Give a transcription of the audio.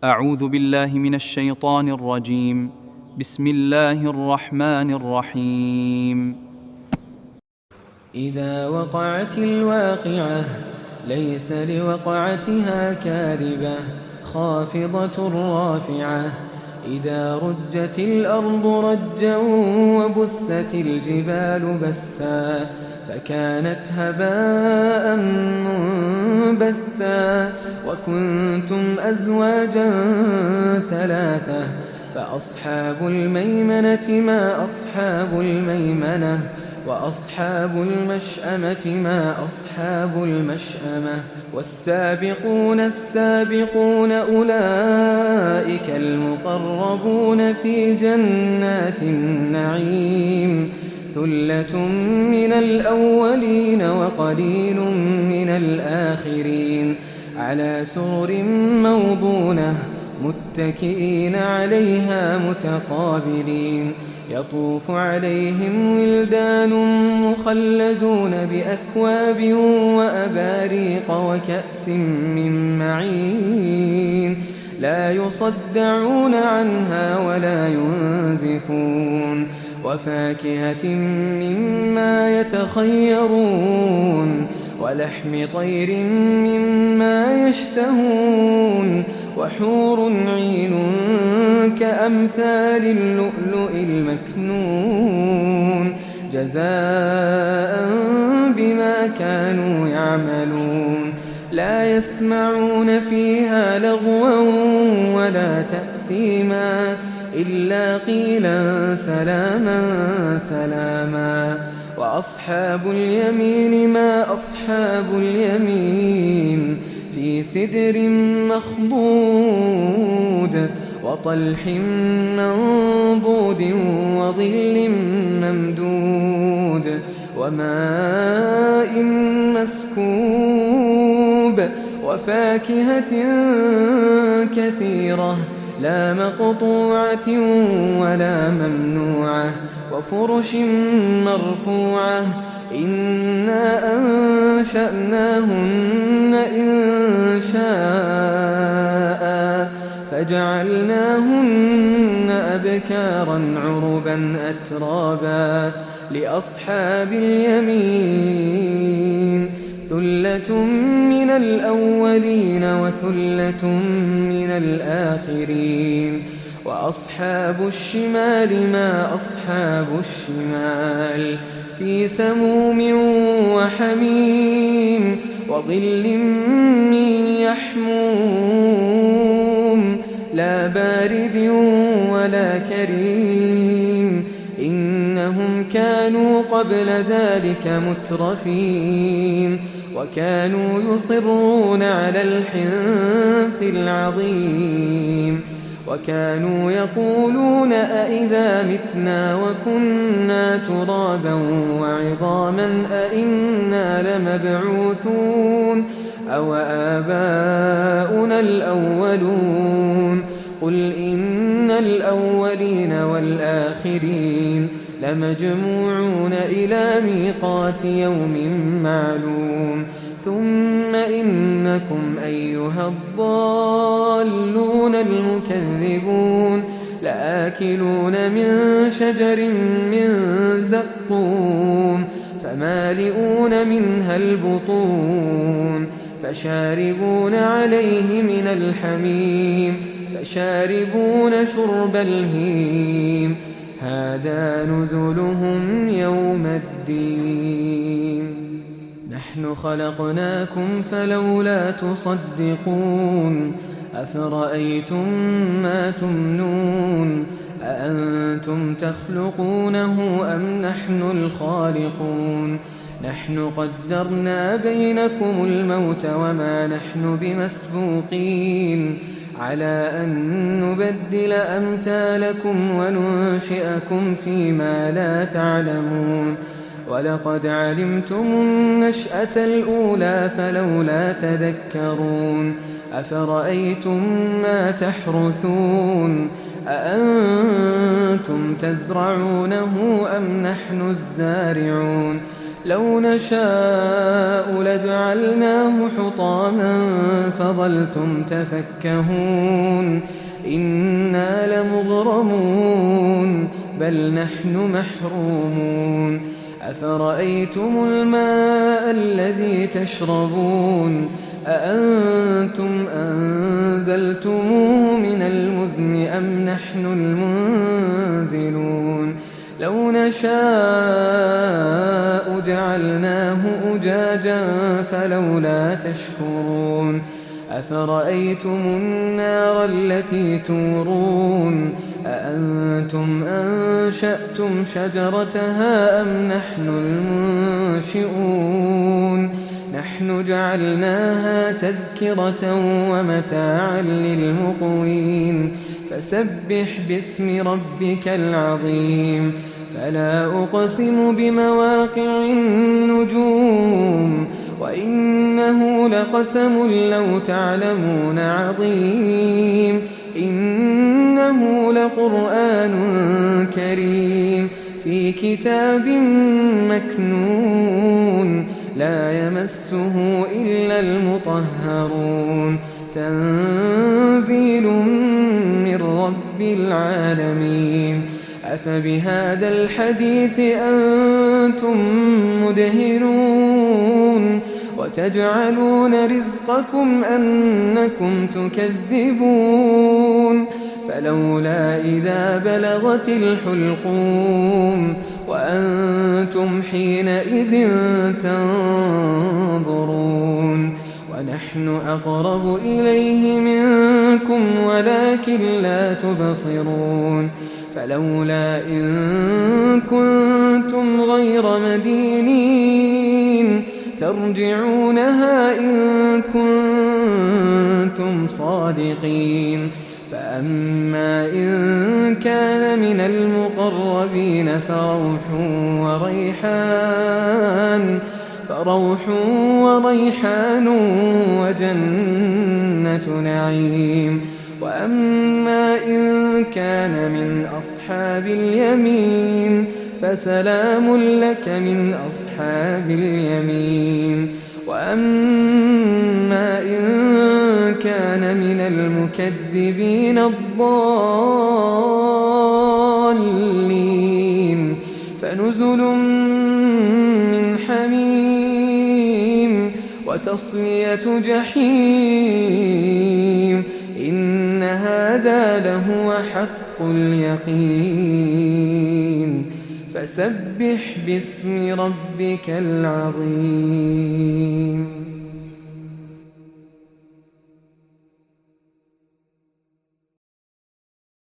أعوذ بالله من الشيطان الرجيم. بسم الله الرحمن الرحيم. إذا وقعت الواقعة ليس لوقعتها كاذبة خافضة رافعة إذا رجت الأرض رجا وبست الجبال بسا فكانت هباء منبثا وكنتم أزواجا ثلاثة فأصحاب الميمنة ما أصحاب الميمنة وأصحاب المشأمة ما أصحاب المشأمة والسابقون السابقون أولئك المقربون في جنات النعيم ثلة من الأولين وقليل من الآخرين على سرر موضونة متكئين عليها متقابلين يطوف عليهم ولدان مخلدون بأكواب وأباريق وكأس من معين لا يصدعون عنها ولا ينزفون وفاكهة مما يتخيرون ولحم طير مما يشتهون وحور عين كأمثال اللؤلؤ المكنون جزاء بما كانوا يعملون لا يسمعون فيها لغوا ولا تأثيما إلا قيلا سلاما سلاما وأصحاب اليمين ما أصحاب اليمين في سدر مخضود وطلح منضود وظل ممدود وماء مسكوب وفاكهة كثيرة لا مقطوعة ولا ممنوعة وفرش مرفوعة إنا أنشأناهن إنشاء فجعلناهن أبكارا عربا أترابا لأصحاب اليمين ثلة من الأولين وثلة من الآخرين وأصحاب الشمال ما أصحاب الشمال في سموم وحميم وظل من يحموم لا بارد ولا كريم إنهم كانوا قبل ذلك مترفين وكانوا يصرون على الحنث العظيم وكانوا يقولون أئذا متنا وكنا ترابا وعظاما أئنا لمبعوثون أو آباؤنا الأولون قل إن الأولين والآخرين لمجموعون إلى ميقات يوم معلوم ثم إنكم أيها الضالون المكذبون لآكلون من شجر من زقوم فمالئون منها البطون فشاربون عليه من الحميم فشاربون شرب الهيم هذا نزلهم يوم الدين نحن خلقناكم فلولا تصدقون أفرأيتم ما تمنون أأنتم تخلقونه أم نحن الخالقون نحن قدرنا بينكم الموت وما نحن بمسبوقين على أن نبدل أمثالكم وننشئكم فيما لا تعلمون ولقد علمتم النشأة الأولى فلولا تذكرون أفرأيتم ما تحرثون أأنتم تزرعونه أم نحن الزارعون لو نشاء لجعلناه حطاما فظلتم تفكهون إنا لمغرمون بل نحن محرومون أفرأيتم الماء الذي تشربون أأنتم أنزلتموه من المزن أم نحن المنزلون لو نشاء جعلناه أجاجا فلولا تشكرون أفرأيتم النار التي تورون أأنتم أنشأتم شجرتها أم نحن المنشئون نحن جعلناها تذكرة ومتاعا للمقوين فسبح باسم ربك العظيم فلا أقسم بمواقع النجوم وإنه لقسم لو تعلمون عظيم إنه لقرآن كريم في كتاب مكنون لا يمسه إلا المطهرون تنزيل من رب العالمين أفبهذا الحديث أنتم مدهنون وتجعلون رزقكم أنكم تكذبون فلولا إذا بلغت الحلقوم وأنتم حينئذ تنظرون ونحن أقرب إليه منكم ولكن لا تبصرون فلولا إن كنتم غير مدينين ترجعونها إن كنتم صادقين فأما إن كان من المقربين فروح وريحان وجنة نعيم وأما إن كان من أصحاب اليمين فسلام لك من أصحاب اليمين وأما إن كان من المكذبين الضالين فنزل من حميم وتصلية جحيم إن هذا لهو حق اليقين فسبح باسم ربك العظيم